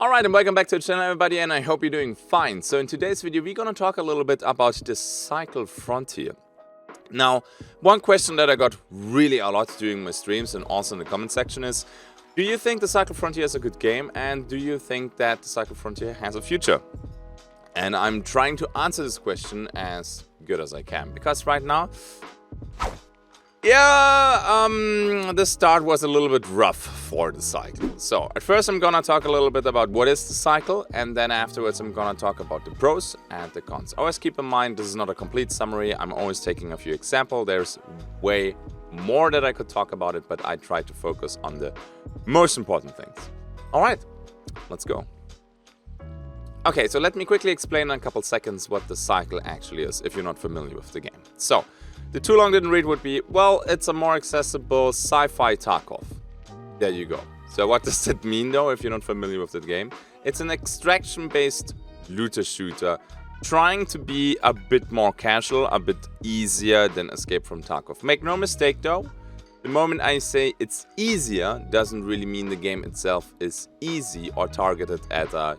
Alright, and welcome back to the channel, everybody, and I hope you're doing fine. So in today's video, we're gonna talk a little bit about the Cycle Frontier. Now, one question that I got really a lot during my streams and also in the comment section is, do you think the Cycle Frontier is a good game, and do you think that the Cycle Frontier has a future? And I'm trying to answer this question as good as I can, because right now, the start was a little bit rough for the cycle. So at first I'm gonna talk a little bit about what is the cycle, and then afterwards I'm gonna talk about the pros and the cons. Always keep in mind this is not a complete summary. I'm always taking a few examples. There's way more that I could talk about it, but I try to focus on the most important things. Alright, let's go. Okay, so let me quickly explain in a couple seconds what the cycle actually is, if you're not familiar with the game. So, the too long didn't read would be, well, it's a more accessible sci-fi Tarkov. There you go. So what does that mean though, if you're not familiar with the game? It's an extraction-based looter shooter, trying to be a bit more casual, a bit easier than Escape from Tarkov. Make no mistake though, the moment I say it's easier, doesn't really mean the game itself is easy or targeted at a,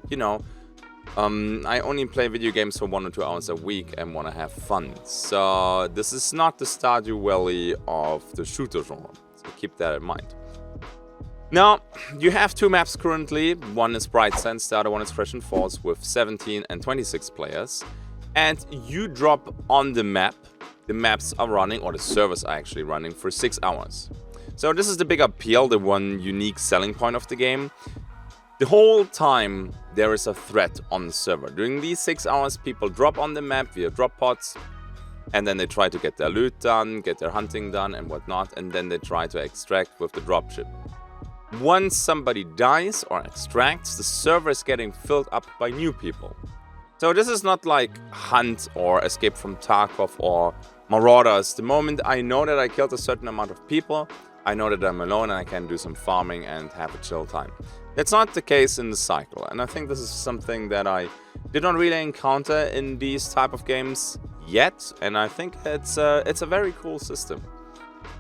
I only play video games for 1 or 2 hours a week and want to have fun. So this is not the Stardew Valley of the shooter genre. So keep that in mind. Now, you have 2 maps currently. One is Bright Sands, the other one is Fresh and Falls with 17 and 26 players. And you drop on the map. The maps are running, or the servers are actually running, for 6 hours. So this is the big appeal, the one unique selling point of the game. The whole time there is a threat on the server. During these 6 hours, people drop on the map via drop pods, and then they try to get their loot done, get their hunting done and whatnot, and then they try to extract with the dropship. Once somebody dies or extracts, the server is getting filled up by new people. So this is not like Hunt or Escape from Tarkov or Marauders. The moment I know that I killed a certain amount of people, I know that I'm alone and I can do some farming and have a chill time. That's not the case in the cycle, and I think this is something that I did not really encounter in these type of games yet, and I think it's a very cool system.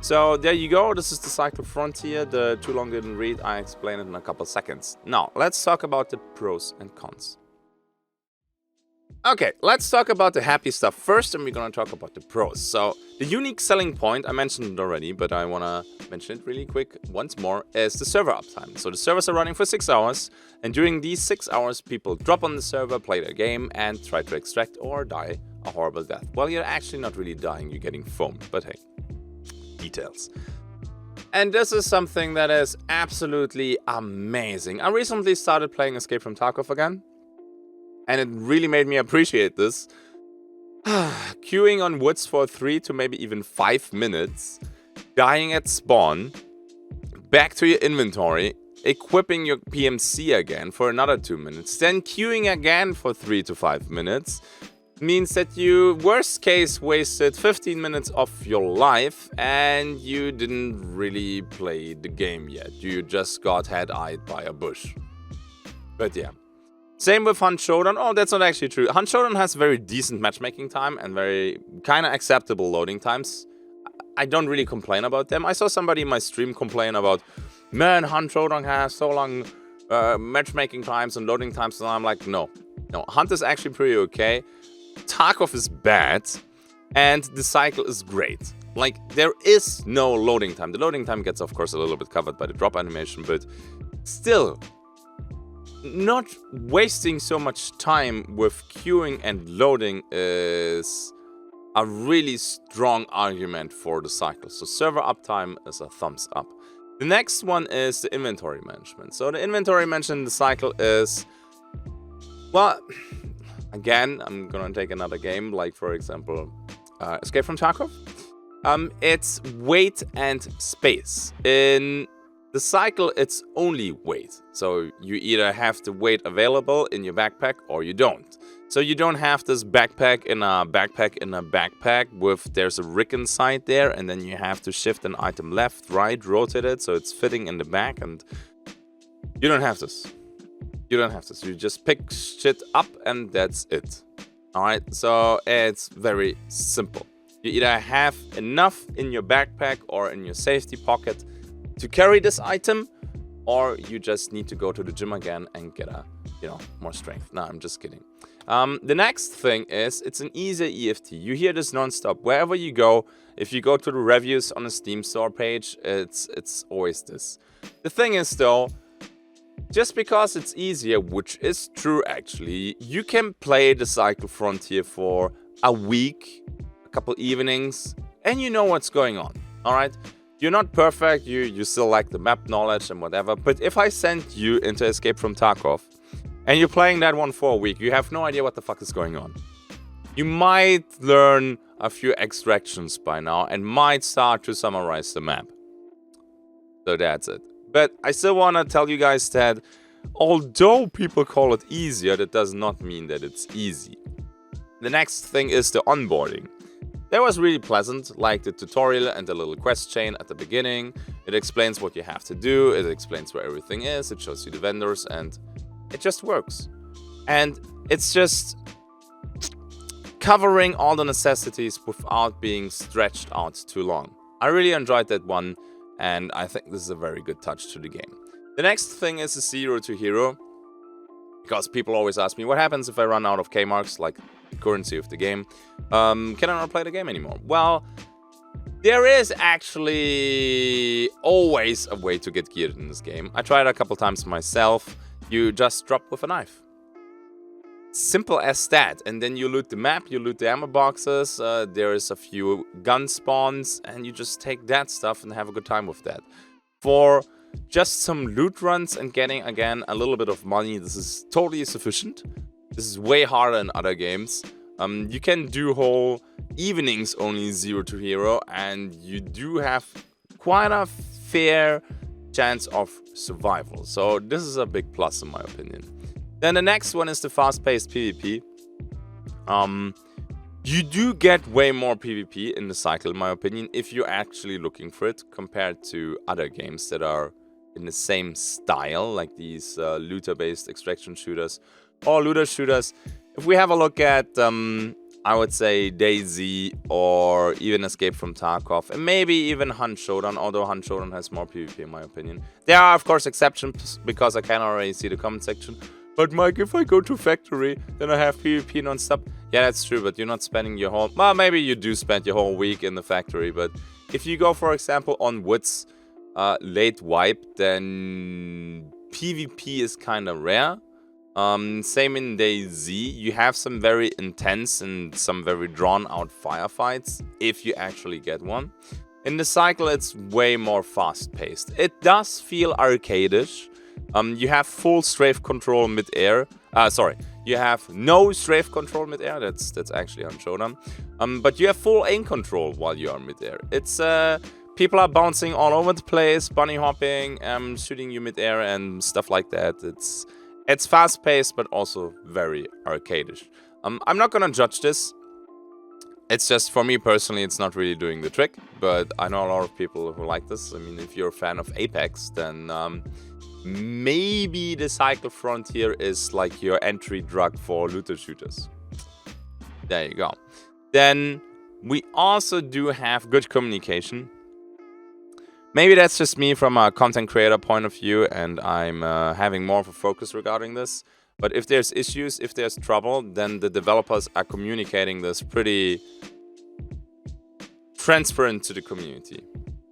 So there you go, this is the Cycle Frontier. The too long didn't read, I explain it in a couple seconds. Now, let's talk about the pros and cons. Okay, let's talk about the happy stuff first, and we're gonna talk about the pros. So, the unique selling point, I mentioned it already, but I wanna mention it really quick once more, is the server uptime. So the servers are running for 6 hours, and during these 6 hours, people drop on the server, play their game, and try to extract or die a horrible death. Well, you're actually not really dying, you're getting foamed, but hey, details. And this is something that is absolutely amazing. I recently started playing Escape from Tarkov again, and it really made me appreciate this. Queuing on woods for 3 to maybe even 5 minutes, dying at spawn, back to your inventory, equipping your PMC again for another 2 minutes, then queuing again for 3 to 5 minutes, means that you, worst case, wasted 15 minutes of your life and you didn't really play the game yet. You just got head-eyed by a bush. But yeah. Same with Hunt Showdown. Oh, that's not actually true. Hunt Showdown has very decent matchmaking time and very kind of acceptable loading times. I don't really complain about them. I saw somebody in my stream complain about, man, Hunt Showdown has so long matchmaking times and loading times, and I'm like, no. Hunt is actually pretty okay. Tarkov is bad, and the cycle is great. Like, there is no loading time. The loading time gets, of course, a little bit covered by the drop animation, but still, not wasting so much time with queuing and loading is a really strong argument for the cycle. So server uptime is a thumbs up. The next one is the inventory management. So the inventory management in the cycle is, well, again, I'm gonna take another game, like for example, Escape from Tarkov. It's weight and space. In the cycle, it's only weight. So you either have the weight available in your backpack or you don't. So you don't have this backpack in a backpack with, there's a rig inside there, and then you have to shift an item left, right, rotate it so it's fitting in the back, and you don't have this. You don't have this. You just pick shit up and that's it. Alright, so it's very simple. You either have enough in your backpack or in your safety pocket to carry this item, or you just need to go to the gym again and get more strength. No, I'm just kidding. The next thing is it's an easier EFT. You hear this non-stop wherever you go. If you go to the reviews on the Steam store page, it's always this. The thing is though, just because it's easier, which is true actually, you can play the Cycle Frontier for a week, a couple evenings, and you know what's going on. All right, you're not perfect. You still lack the map knowledge and whatever. But if I send you into Escape from Tarkov, and you're playing that one for a week, you have no idea what the fuck is going on. You might learn a few extractions by now and might start to summarize the map. So that's it. But I still want to tell you guys that although people call it easier, that does not mean that it's easy. The next thing is the onboarding. That was really pleasant, like the tutorial and the little quest chain at the beginning. It explains what you have to do, it explains where everything is, it shows you the vendors, and it just works. And it's just covering all the necessities without being stretched out too long. I really enjoyed that one, and I think this is a very good touch to the game. The next thing is the 0 to hero, because people always ask me, what happens if I run out of K-marks, like the currency of the game? Can I not play the game anymore? Well, there is actually always a way to get geared in this game. I tried it a couple times myself. You just drop with a knife. Simple as that. And then you loot the map, you loot the ammo boxes, there is a few gun spawns, and you just take that stuff and have a good time with that. For just some loot runs and getting, again, a little bit of money, this is totally sufficient. This is way harder in other games. You can do whole evenings only 0 to hero, and you do have quite a fair chance of survival. So this is a big plus in my opinion. Then the next one is the fast-paced PvP. You do get way more PvP in the cycle, in my opinion, if you're actually looking for it, compared to other games that are in the same style, like these looter-based extraction shooters or looter shooters. If we have a look at, I would say, DayZ or even Escape from Tarkov, and maybe even Hunt Showdown, although Hunt Showdown has more PvP in my opinion. There are, of course, exceptions, because I can already see the comment section. But Mike, if I go to Factory, then I have PvP non-stop. Yeah, that's true, but you're not spending your whole... Well, maybe you do spend your whole week in the Factory, but if you go, for example, on Woods late wipe, then PvP is kind of rare. Same in DayZ, you have some very intense and some very drawn-out firefights, if you actually get one. In the cycle, it's way more fast-paced. It does feel arcadish. You have full strafe control mid-air. You have no strafe control mid-air. That's actually on Showdown. But you have full aim control while you are mid-air. It's people are bouncing all over the place, bunny hopping, shooting you mid-air and stuff like that. It's fast-paced, but also very arcadish. I'm not gonna judge this. It's just, for me personally, it's not really doing the trick. But I know a lot of people who like this. I mean, if you're a fan of Apex, then maybe the Cycle Frontier is like your entry drug for looter shooters. There you go. Then we also do have good communication. Maybe that's just me from a content creator point of view, and I'm having more of a focus regarding this. But if there's issues, if there's trouble, then the developers are communicating this pretty transparent to the community.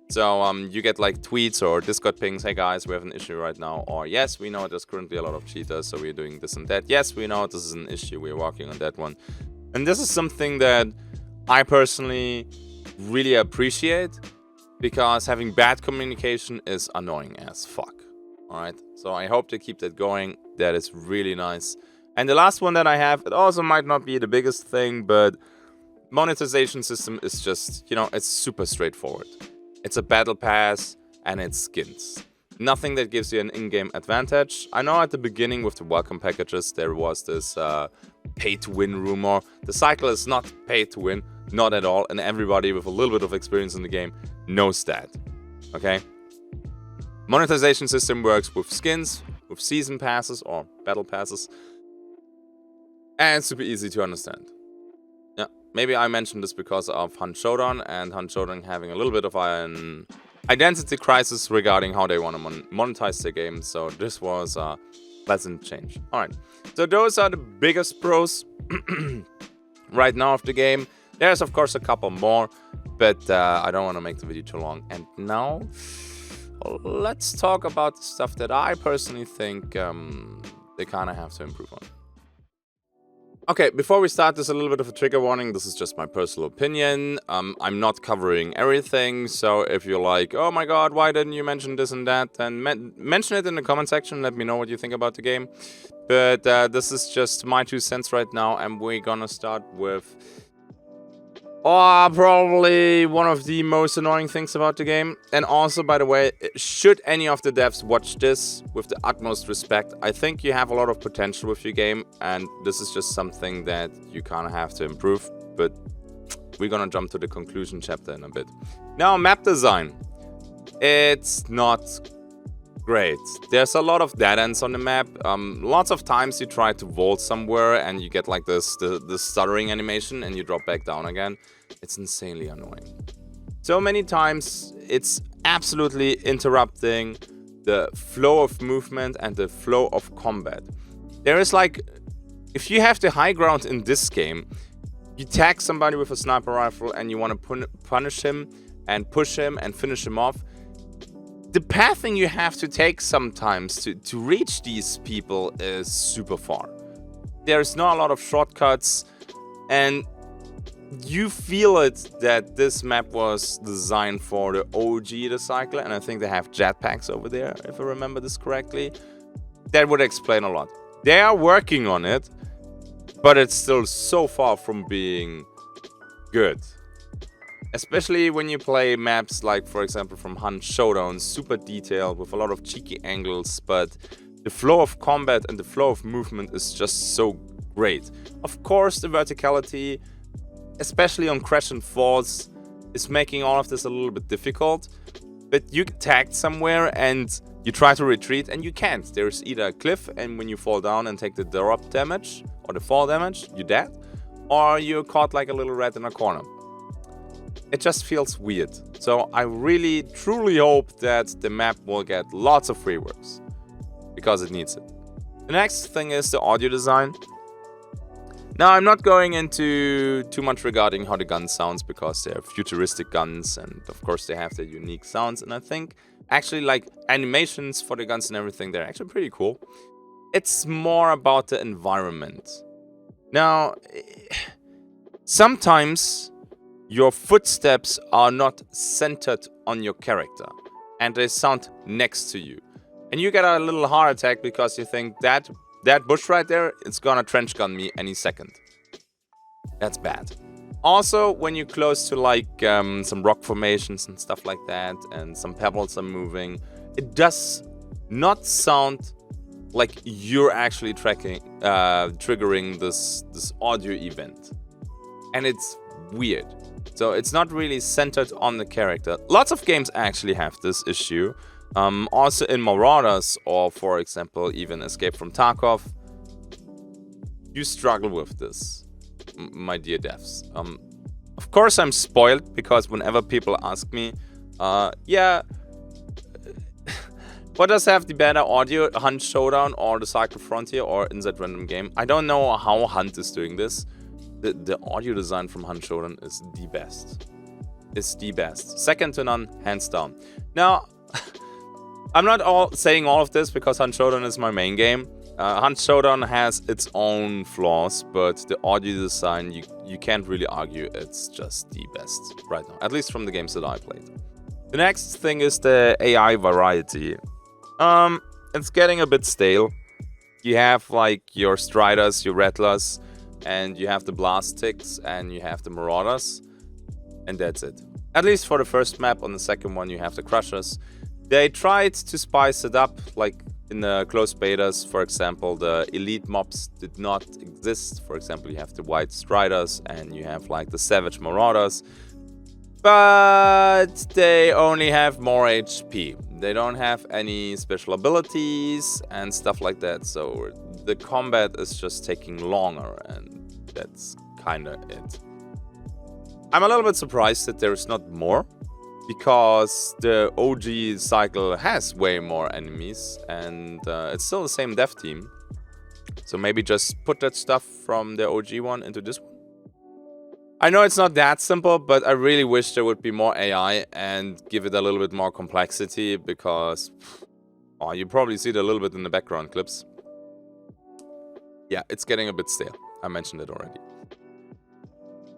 So you get like tweets or Discord pings, hey guys, we have an issue right now. Or yes, we know there's currently a lot of cheaters, so we're doing this and that. Yes, we know this is an issue, we're working on that one. And this is something that I personally really appreciate, because having bad communication is annoying as fuck. Alright, so I hope to keep that going. That is really nice. And the last one that I have, it also might not be the biggest thing, but monetization system is just, it's super straightforward. It's a battle pass and it's skins. Nothing that gives you an in-game advantage. I know at the beginning with the welcome packages there was this pay-to-win rumor. The cycle is not pay-to-win, not at all, and everybody with a little bit of experience in the game knows that. Okay? Monetization system works with skins, with season passes or battle passes, and it's super easy to understand. Yeah, maybe I mentioned this because of Hunt Showdown, and Hunt Showdown having a little bit of an identity crisis regarding how they want to monetize their game. So this was a pleasant change. All right, so those are the biggest pros right now of the game. There's of course a couple more, but I don't want to make the video too long. And now let's talk about the stuff that I personally think they kind of have to improve on. Okay, before we start, there's a little bit of a trigger warning. This is just my personal opinion. I'm not covering everything, so if you're like, oh my god, why didn't you mention this and that, then mention it in the comment section. Let me know what you think about the game. But this is just my 2 cents right now, and we're gonna start with probably one of the most annoying things about the game. And also, by the way, should any of the devs watch this, with the utmost respect, I think you have a lot of potential with your game, and this is just something that you kind of have to improve. But we're gonna jump to the conclusion chapter in a bit. Now, map design. It's not great. There's a lot of dead ends on the map. Lots of times you try to vault somewhere and you get like this stuttering animation and you drop back down again. It's insanely annoying. So many times it's absolutely interrupting the flow of movement and the flow of combat. There is like, if you have the high ground in this game, you tag somebody with a sniper rifle and you want to punish him and push him and finish him off. The pathing you have to take sometimes to reach these people is super far. There's not a lot of shortcuts, and you feel it that this map was designed for the OG the cycler, and I think they have jetpacks over there, if I remember this correctly. That would explain a lot. They are working on it, but it's still so far from being good. Especially when you play maps like, for example, from Hunt Showdown, super detailed with a lot of cheeky angles, but the flow of combat and the flow of movement is just so great. Of course, the verticality, especially on crash and falls, is making all of this a little bit difficult. But you get tagged somewhere and you try to retreat and you can't. There's either a cliff, and when you fall down and take the drop damage or the fall damage, you're dead, or you're caught like a little rat in a corner. It just feels weird. So I really, truly hope that the map will get lots of reworks, because it needs it. The next thing is the audio design. Now, I'm not going into too much regarding how the gun sounds, because they're futuristic guns and of course they have their unique sounds, and I think actually like animations for the guns and everything, they're actually pretty cool. It's more about the environment. Now, sometimes your footsteps are not centered on your character and they sound next to you. And you get a little heart attack because you think that bush right there, it's gonna trench gun me any second. That's bad. Also, when you're close to like some rock formations and stuff like that, and some pebbles are moving, it does not sound like you're actually triggering this audio event. And it's weird. So it's not really centered on the character. Lots of games actually have this issue. Also in Marauders, or for example even Escape from Tarkov, you struggle with this, my dear devs. Of course I'm spoiled, because whenever people ask me, yeah, what does have the better audio, Hunt Showdown or the Cycle Frontier or Inside Random Game? I don't know how Hunt is doing this. The audio design from Hunt Showdown is the best. It's the best. Second to none, hands down. Now, I'm not saying all of this because Hunt Showdown is my main game. Hunt Showdown has its own flaws, but the audio design, you can't really argue it's just the best right now. At least from the games that I played. The next thing is the AI variety. It's getting a bit stale. You have like your Striders, your Rattlers, and you have the Blast Ticks, and you have the Marauders, and that's it. At least for the first map. On the second one you have the Crushers. They tried to spice it up, like in the closed betas, for example, the elite mobs did not exist. For example, you have the White Striders and you have like the Savage Marauders, but they only have more HP. They don't have any special abilities and stuff like that, so the combat is just taking longer, and that's kinda it. I'm a little bit surprised that there is not more, because the OG cycle has way more enemies, and it's still the same dev team. So maybe just put that stuff from the OG one into this one. I know it's not that simple, but I really wish there would be more AI and give it a little bit more complexity, because you probably see it a little bit in the background clips. Yeah, it's getting a bit stale. I mentioned it already.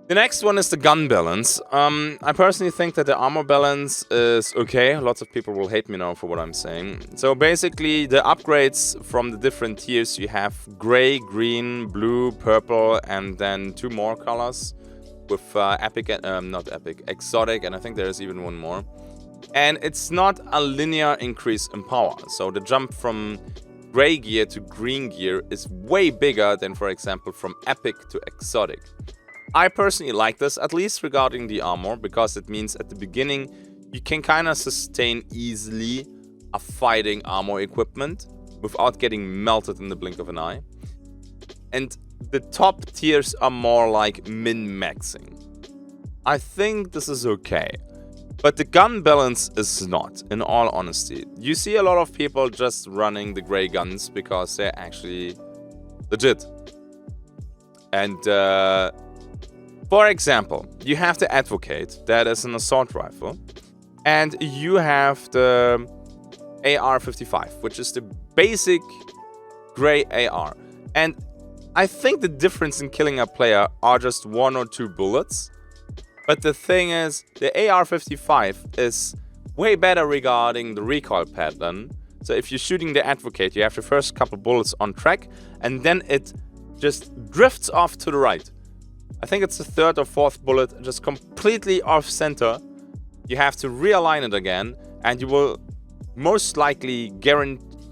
The next one is the gun balance. I personally think that the armor balance is okay. Lots of people will hate me now for what I'm saying. So basically, the upgrades from the different tiers, you have gray, green, blue, purple, and then 2 more colors with exotic, and I think there's even one more. And it's not a linear increase in power. So the jump from gray gear to green gear is way bigger than, for example, from epic to exotic. I personally like this, at least regarding the armor, because it means at the beginning you can kind of sustain easily a fighting armor equipment without getting melted in the blink of an eye. And the top tiers are more like min-maxing. I think this is okay. But the gun balance is not, in all honesty. You see a lot of people just running the gray guns because they're actually legit. And for example, you have the Advocate, that is an assault rifle, and you have the AR-55, which is the basic gray AR. And I think the difference in killing a player are just 1 or 2 bullets. But the thing is, the AR-55 is way better regarding the recoil pattern. So if you're shooting the Advocate, you have the first couple bullets on track, and then it just drifts off to the right. I think it's the 3rd or 4th bullet, just completely off center. You have to realign it again, and you will most likely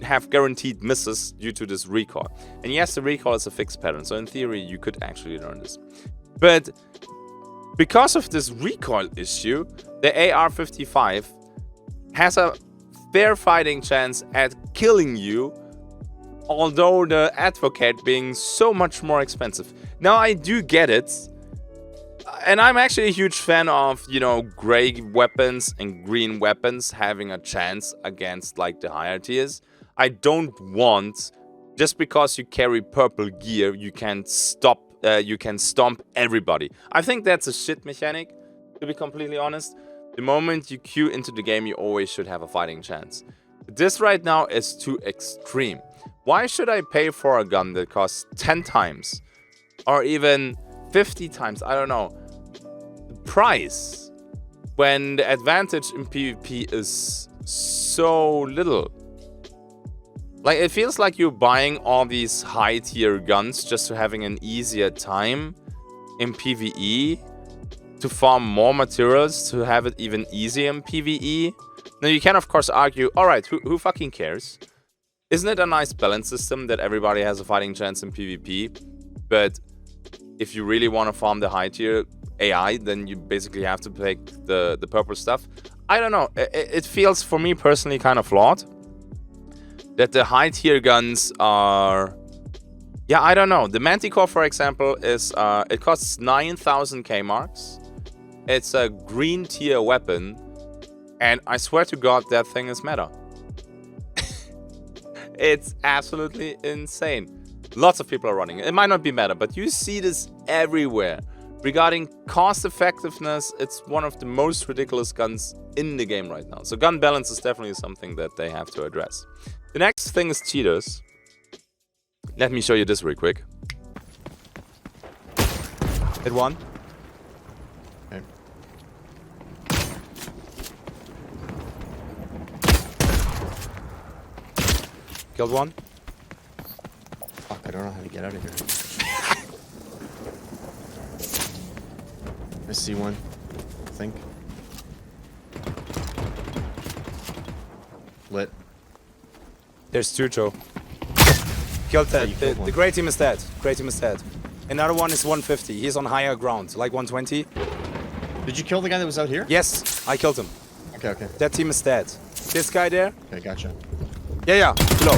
have guaranteed misses due to this recoil. And yes, the recoil is a fixed pattern, so in theory you could actually learn this. But because of this recoil issue, the AR-55 has a fair fighting chance at killing you, although the Advocate being so much more expensive. Now, I do get it, and I'm actually a huge fan of, you know, gray weapons and green weapons having a chance against, like, the higher tiers. I don't want, just because you carry purple gear, you can stomp everybody. I think that's a shit mechanic, to be completely honest. The moment you queue into the game, you always should have a fighting chance. This right now is too extreme. Why should I pay for a gun that costs 10 times or even 50 times, I don't know, the price, when the advantage in PvP is so little? Like, it feels like you're buying all these high tier guns just to having an easier time in PvE, to farm more materials, to have it even easier in PvE. Now you can of course argue, alright, who fucking cares? Isn't it a nice balance system that everybody has a fighting chance in PvP? But if you really want to farm the high tier AI, then you basically have to pick the purple stuff. I don't know, it feels for me personally kind of flawed that the high tier guns are... Yeah, I don't know. The Manticore, for example, is it costs 9,000 K marks. It's a green tier weapon, and I swear to God, that thing is meta. It's absolutely insane. Lots of people are running it. It might not be meta, but you see this everywhere. Regarding cost effectiveness, it's one of the most ridiculous guns in the game right now. So gun balance is definitely something that they have to address. The next thing is cheaters. Let me show you this real quick. Hit one. Okay. Killed one. Fuck, I don't know how to get out of here. I see one, I think. Lit. There's two, Joe. Killed that. The gray team is dead. Gray team is dead. Another one is 150. He's on higher ground, like 120. Did you kill the guy that was out here? Yes, I killed him. Okay, okay. That team is dead. This guy there? Okay, gotcha. Yeah, below.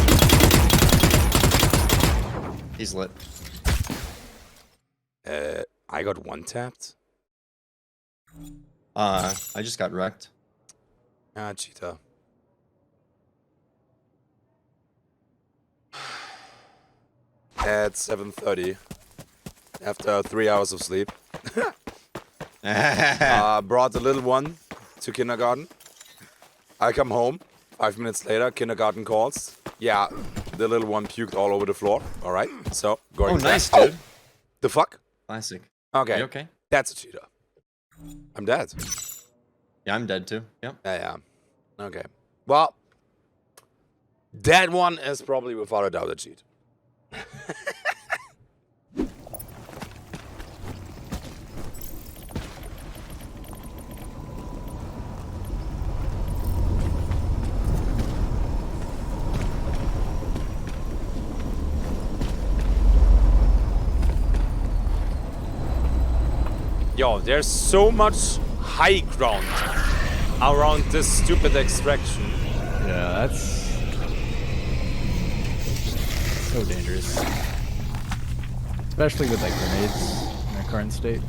He's lit. I got one tapped. I just got wrecked. Ah, cheater. At 7:30, after 3 hours of sleep, brought the little one to kindergarten. I come home, 5 minutes later, kindergarten calls. Yeah, the little one puked all over the floor. All right, so going. Oh, nice, dude. Oh, the fuck? Classic. Okay. Are you okay? That's a cheater. I'm dead. Yeah, I'm dead too. Yep. Yeah. Okay. Well, that one is probably without a doubt a cheat. Yo, there's so much high ground around this stupid extraction. Yeah, that's so dangerous. Especially with like grenades in their current state.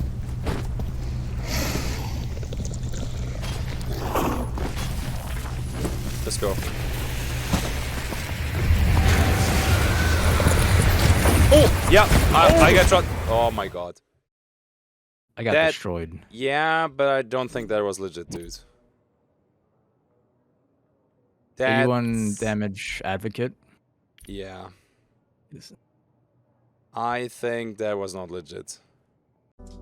Let's go. Oh, yeah, I got shot. Oh my god. I got destroyed. Yeah, but I don't think that was legit, dude. 81 damage advocate. Yeah. I think that was not legit.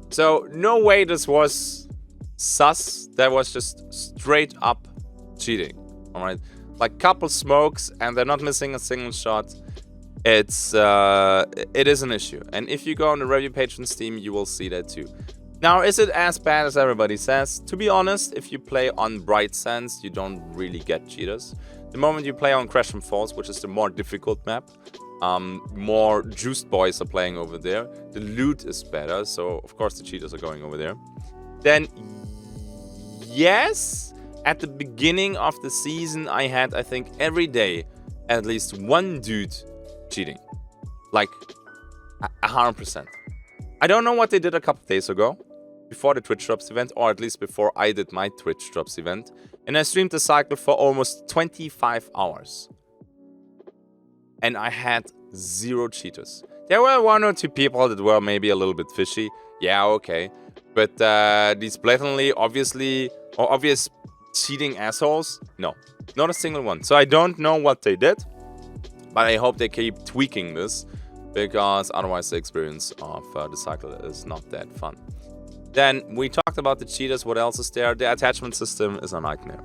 So, no way this was sus. That was just straight up cheating. Alright? Like, couple smokes and they're not missing a single shot. It is an issue. And if you go on the review page on Steam, you will see that too. Now, is it as bad as everybody says? To be honest, if you play on Bright Sands, you don't really get cheaters. The moment you play on Crash and Falls, which is the more difficult map, more juiced boys are playing over there. The loot is better, so of course the cheaters are going over there. Then, yes, at the beginning of the season, I had, I think, every day, at least one dude cheating. Like, 100%. I don't know what they did a couple days ago, before the Twitch Drops event, or at least before I did my Twitch Drops event, and I streamed the cycle for almost 25 hours. And I had 0 cheaters. There were 1 or 2 people that were maybe a little bit fishy, yeah, okay. But these blatantly, obvious cheating assholes, no, not a single one. So I don't know what they did, but I hope they keep tweaking this, because otherwise the experience of the cycle is not that fun. Then we talked about the cheaters. What else is there? The attachment system is a nightmare.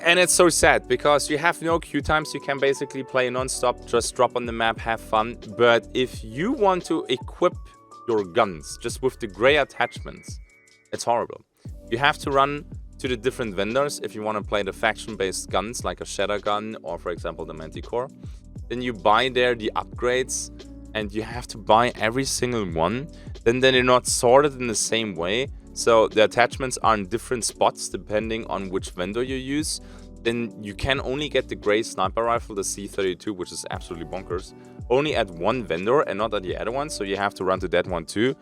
And it's so sad because you have no queue times. You can basically play non-stop, just drop on the map, have fun. But if you want to equip your guns just with the gray attachments, it's horrible. You have to run to the different vendors if you want to play the faction-based guns like a Shatter gun or, for example, the Manticore. Then you buy there the upgrades and you have to buy every single one. Then they're not sorted in the same way. So the attachments are in different spots depending on which vendor you use. Then you can only get the gray sniper rifle, the C32, which is absolutely bonkers, only at one vendor and not at the other one. So you have to run to that one too.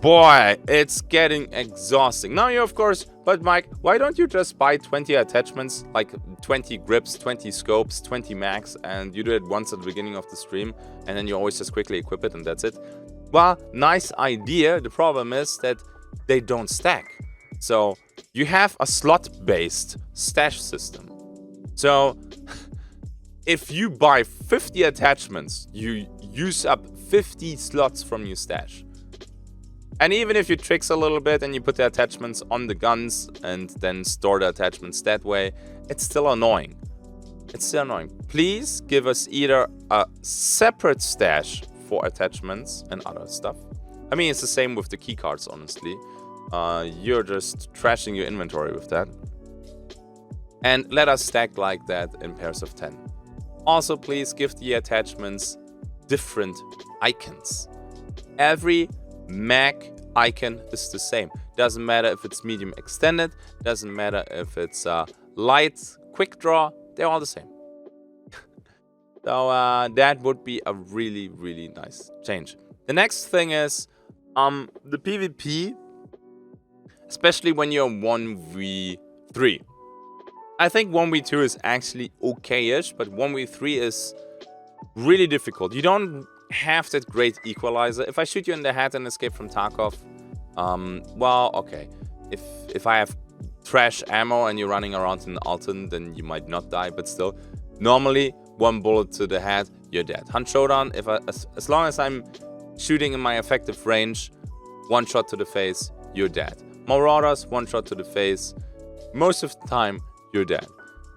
Boy, it's getting exhausting. Now you, of course, but Mike, why don't you just buy 20 attachments, like 20 grips, 20 scopes, 20 mags, and you do it once at the beginning of the stream, and then you always just quickly equip it and that's it? Well, nice idea. The problem is that they don't stack. So you have a slot-based stash system. So if you buy 50 attachments, you use up 50 slots from your stash. And even if you tricks a little bit and you put the attachments on the guns and then store the attachments that way, it's still annoying. It's still annoying. Please give us either a separate stash for attachments and other stuff. I mean, it's the same with the keycards, honestly. You're just trashing your inventory with that. And let us stack like that in pairs of 10. Also, please give the attachments different icons. Every mag icon is the same. Doesn't matter if it's medium extended, doesn't matter if it's light, quick draw, they're all the same. So that would be a really, really nice change. The next thing is the PvP, especially when you're 1v 3. I think 1v2 is actually okay-ish, but 1v3 is really difficult. You don't have that great equalizer. If I shoot you in the head and escape from Tarkov, well, okay. If I have trash ammo and you're running around in Alton, then you might not die, but still, normally 1 bullet to the head, you're dead. Hunt Showdown, as long as I'm shooting in my effective range, 1 shot to the face, you're dead. Marauders, 1 shot to the face, most of the time, you're dead.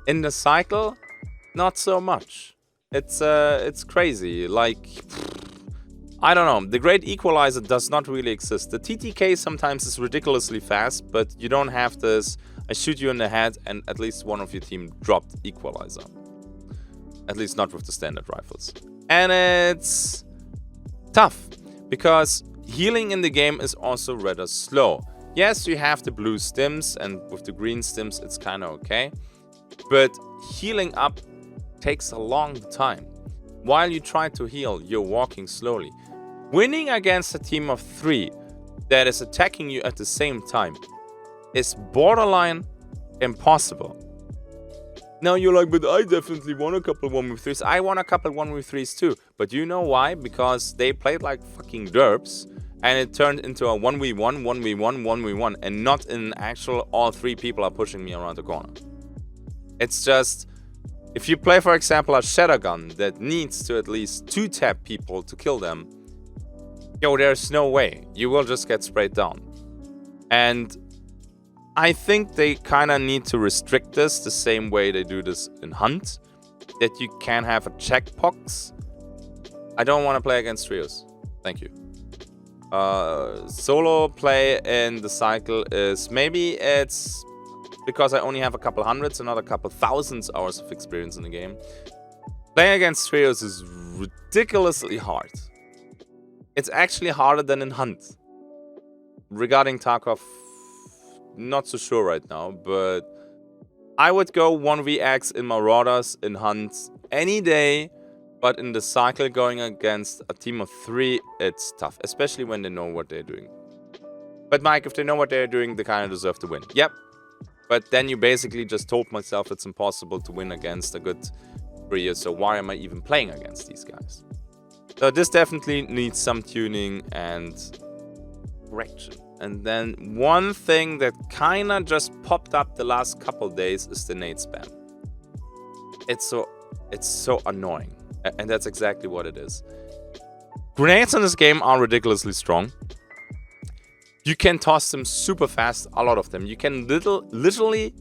In the cycle, not so much. It's crazy. Like, I don't know. The great equalizer does not really exist. The TTK sometimes is ridiculously fast, but you don't have this. I shoot you in the head and at least one of your team dropped equalizer. At least not with the standard rifles. And it's tough because healing in the game is also rather slow. Yes, you have the blue stims, and with the green stims, it's kind of okay. But healing up takes a long time. While you try to heal, you're walking slowly. Winning against a team of 3 that is attacking you at the same time is borderline impossible. Now you're like, but I definitely won a couple 1v3s. I won a couple 1v3s too. But you know why? Because they played like fucking derps. And it turned into a 1v1, 1v1, 1v1, and not in actual all 3 people are pushing me around the corner. It's just, if you play, for example, a Shadowgun that needs to at least 2-tap people to kill them, yo, there's no way. You will just get sprayed down. And I think they kind of need to restrict this the same way they do this in Hunt, that you can have a checkbox. I don't want to play against trios. Thank you. Solo play in the cycle is, maybe it's because I only have a couple hundreds and not a couple thousands hours of experience in the game. Playing against trios is ridiculously hard. It's actually harder than in Hunt. Regarding Tarkov, not so sure right now, but I would go 1vx in Marauders in Hunt any day. But in the cycle, going against a team of 3, it's tough. Especially when they know what they're doing. But Mike, if they know what they're doing, they kind of deserve to win. Yep. But then you basically just told myself it's impossible to win against a good trio. So why am I even playing against these guys? So this definitely needs some tuning and correction. And then one thing that kind of just popped up the last couple days is the nade spam. It's so annoying. And that's exactly what it is. Grenades in this game are ridiculously strong. You can toss them super fast, a lot of them. You can literally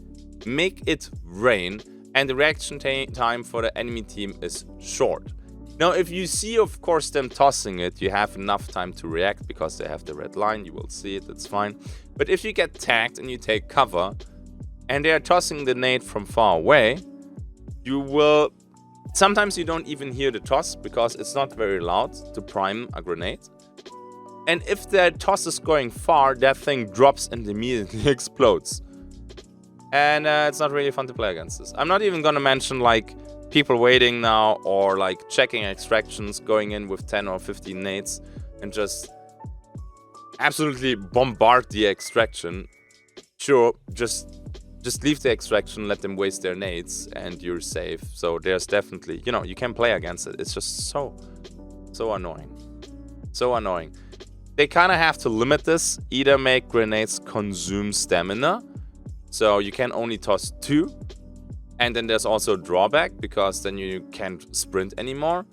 make it rain, and the reaction time for the enemy team is short. Now, if you see, of course, them tossing it, you have enough time to react because they have the red line. You will see it, that's fine. But if you get tagged and you take cover, and they are tossing the nade from far away, you will... Sometimes you don't even hear the toss because it's not very loud to prime a grenade. And if the toss is going far, that thing drops and immediately explodes. And it's not really fun to play against this. I'm not even gonna mention like people waiting now or like checking extractions, going in with 10 or 15 nades and just absolutely bombard the extraction. Sure, just leave the extraction, let them waste their nades, and you're safe. So there's definitely, you know, you can play against it. It's just so annoying. So annoying. They kind of have to limit this. Either make grenades consume stamina, so you can only toss 2. And then there's also a drawback, because then you can't sprint anymore.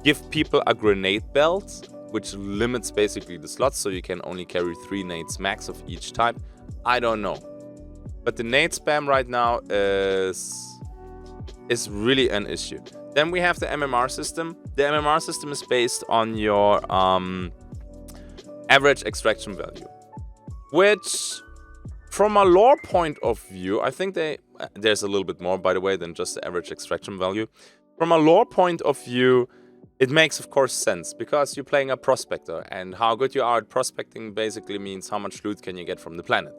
Give people a grenade belt, which limits basically the slots, so you can only carry 3 nades max of each type. I don't know. But the nade spam right now is really an issue. Then we have the MMR system. The MMR system is based on your average extraction value, which from a lore point of view, I think there's a little bit more, by the way, than just the average extraction value. From a lore point of view, it makes, of course, sense, because you're playing a prospector, and how good you are at prospecting basically means how much loot can you get from the planet.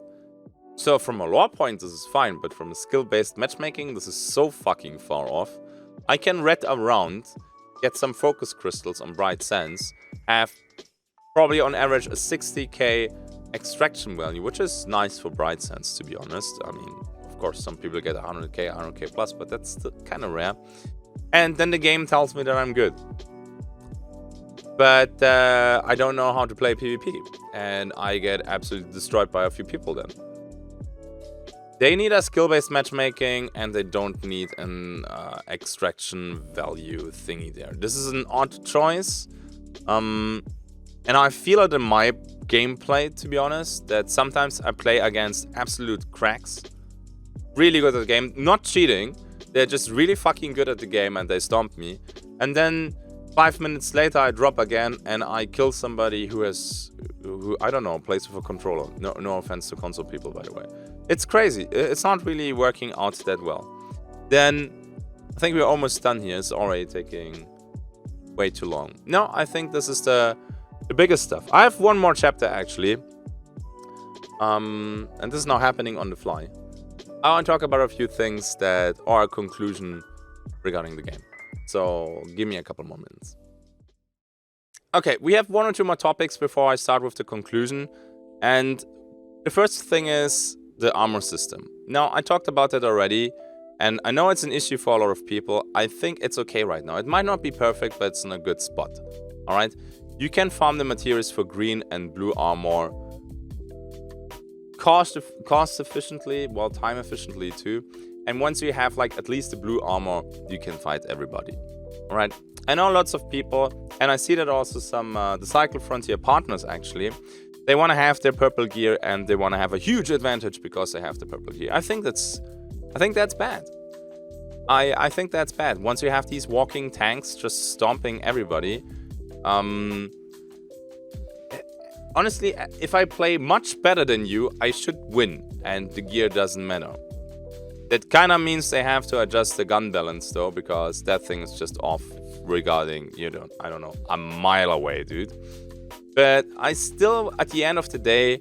So from a lore point, this is fine, but from a skill-based matchmaking, this is so fucking far off. I can red around, get some focus crystals on Bright Sands, have probably on average a 60k extraction value, which is nice for Bright Sands, to be honest. I mean, of course, some people get 100k, 100k plus, but that's kind of rare. And then the game tells me that I'm good. But I don't know how to play PvP, and I get absolutely destroyed by a few people then. They need a skill-based matchmaking, and they don't need an extraction value thingy there. This is an odd choice. And I feel it in my gameplay, to be honest, that sometimes I play against absolute cracks. Really good at the game. Not cheating. They're just really fucking good at the game and they stomp me. And then 5 minutes later I drop again and I kill somebody who I don't know, plays with a controller. No offense to console people, by the way. It's crazy. It's not really working out that well. Then I think we're almost done here. It's already taking way too long. No, I think this is the biggest stuff. I have one more chapter actually. And this is now happening on the fly. I want to talk about a few things that are a conclusion regarding the game. So give me a couple more minutes. Okay, we have one or two more topics before I start with the conclusion. And the first thing is the armor system. Now, I talked about it already. And I know it's an issue for a lot of people. I think it's okay right now. It might not be perfect, but it's in a good spot. Alright? You can farm the materials for green and blue armor cost efficiently, well, time efficiently too. And once you have like at least the blue armor, you can fight everybody. Alright? I know lots of people, and I see that also some the Cycle Frontier partners actually. They want to have their purple gear and they want to have a huge advantage because they have the purple gear. I think that's bad. I think that's bad. Once you have these walking tanks just stomping everybody, honestly, if I play much better than you, I should win, and the gear doesn't matter. That kind of means they have to adjust the gun balance though, because that thing is just off regarding, I don't know, a mile away, dude. But I still, at the end of the day,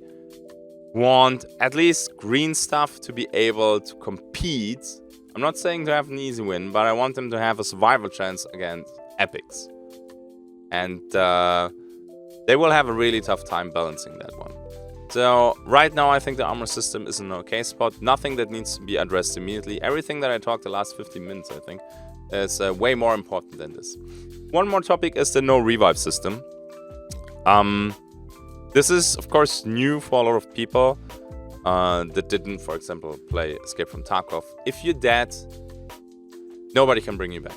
want at least green stuff to be able to compete. I'm not saying to have an easy win, but I want them to have a survival chance against epics. And they will have a really tough time balancing that one. So right now I think the armor system is in an okay spot. Nothing that needs to be addressed immediately. Everything that I talked the last 15 minutes, I think, is way more important than this. One more topic is the no revive system. This is, of course, new for a lot of people that didn't, for example, play Escape from Tarkov. If you're dead, nobody can bring you back.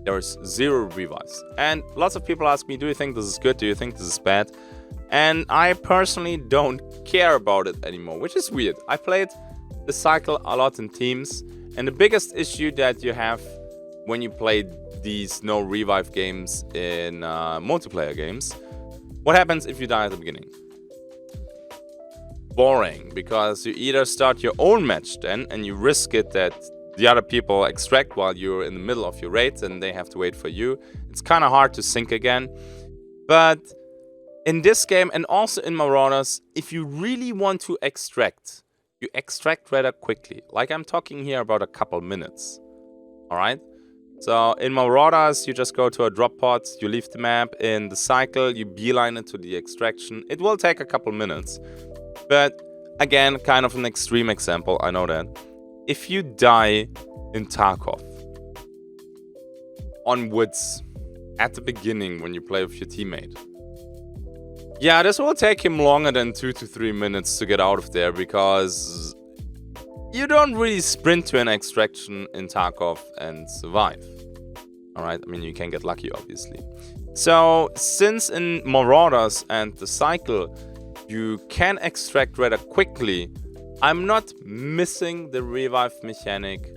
There's 0 revives. And lots of people ask me, do you think this is good? Do you think this is bad? And I personally don't care about it anymore, which is weird. I played the cycle a lot in teams. And the biggest issue that you have when you play these no revive games in multiplayer games, what happens if you die at the beginning? Boring, because you either start your own match then and you risk it that the other people extract while you're in the middle of your raid and they have to wait for you. It's kind of hard to sync again. But in this game and also in Marauders, if you really want to extract, you extract rather quickly. Like I'm talking here about a couple minutes. Alright? So in Marauders, you just go to a drop pod, you leave the map. In the cycle, you beeline it to the extraction. It will take a couple minutes. But again, kind of an extreme example, I know that. If you die in Tarkov on woods at the beginning when you play with your teammate, yeah, this will take him longer than 2 to 3 minutes to get out of there because you don't really sprint to an extraction in Tarkov and survive. Alright, I mean, you can get lucky, obviously. So, since in Marauders and the cycle, you can extract rather quickly, I'm not missing the revive mechanic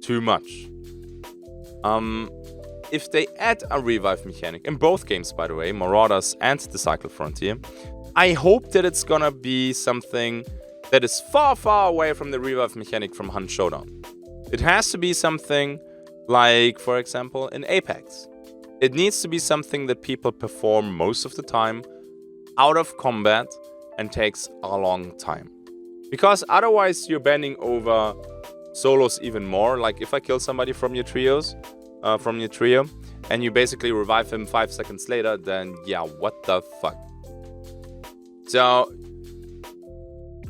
too much. If they add a revive mechanic, in both games by the way, Marauders and the Cycle Frontier, I hope that it's gonna be something that is far, far away from the revive mechanic from Hunt Showdown. It has to be something like, for example, in Apex. It needs to be something that people perform most of the time out of combat and takes a long time. Because otherwise you're bending over solos even more. Like if I kill somebody from your trio, and you basically revive him 5 seconds later, then yeah, what the fuck? So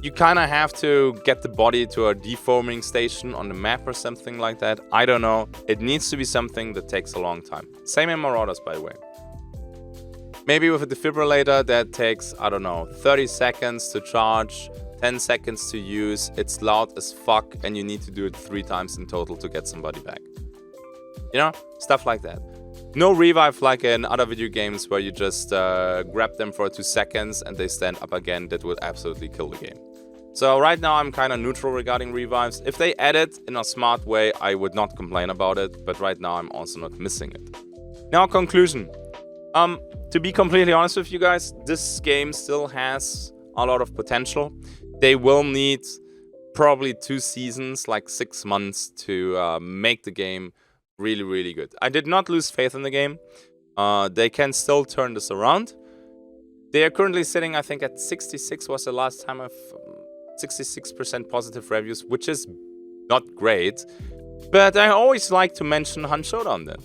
you kind of have to get the body to a defoaming station on the map or something like that. I don't know. It needs to be something that takes a long time. Same in Marauders, by the way. Maybe with a defibrillator that takes, I don't know, 30 seconds to charge, 10 seconds to use, it's loud as fuck, and you need to do it 3 times in total to get somebody back. You know, stuff like that. No revive like in other video games where you just grab them for 2 seconds and they stand up again. That would absolutely kill the game. So right now I'm kind of neutral regarding revives. If they add it in a smart way, I would not complain about it, but right now I'm also not missing it. Now, conclusion. To be completely honest with you guys, this game still has a lot of potential. They will need probably 2 seasons, like 6 months, to make the game really, really good. I did not lose faith in the game. They can still turn this around. They are currently sitting, I think, at 66 was the last time of 66% positive reviews, which is not great. But I always like to mention Hunt Showdown then.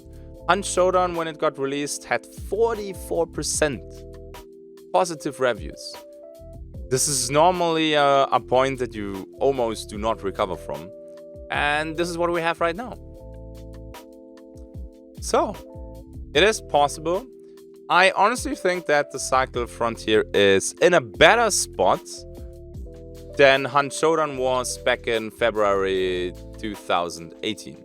Hunt Showdown, when it got released, had 44% positive reviews. This is normally a point that you almost do not recover from. And this is what we have right now. So, it is possible. I honestly think that the Cycle Frontier is in a better spot than Hunt Showdown was back in February 2018.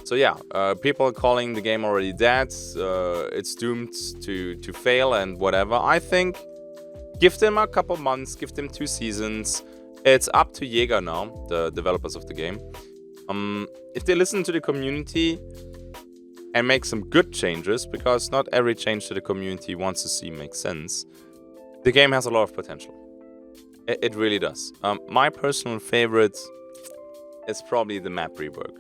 So yeah, people are calling the game already dead. It's doomed to fail and whatever. I think give them a couple months, give them 2 seasons. It's up to Jaeger now, the developers of the game. If they listen to the community and make some good changes, because not every change to the community wants to see makes sense, the game has a lot of potential. It really does. My personal favorite is probably the map rework.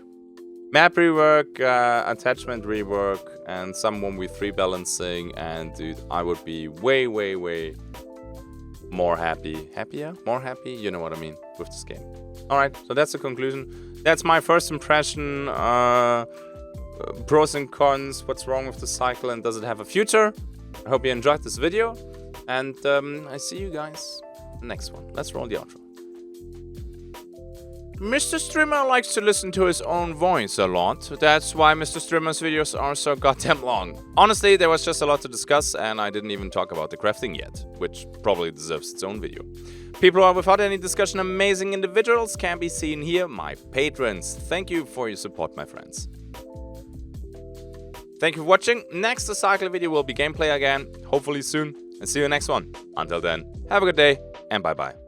Map rework, attachment rework, and some 1v3 balancing, and dude, I would be way, way, way more happy. Happier? More happy? You know what I mean with this game. Alright, so that's the conclusion. That's my first impression. Pros and cons, what's wrong with the cycle, and does it have a future? I hope you enjoyed this video, and I see you guys in the next one. Let's roll the outro. Mr. Streamer likes to listen to his own voice a lot. That's why Mr. Streamer's videos are so goddamn long. Honestly, there was just a lot to discuss, and I didn't even talk about the crafting yet, which probably deserves its own video. People who are without any discussion amazing individuals can be seen here, my patrons. Thank you for your support, my friends. Thank you for watching. Next the cycle video will be gameplay again, hopefully soon, and see you next one. Until then, have a good day, and bye bye.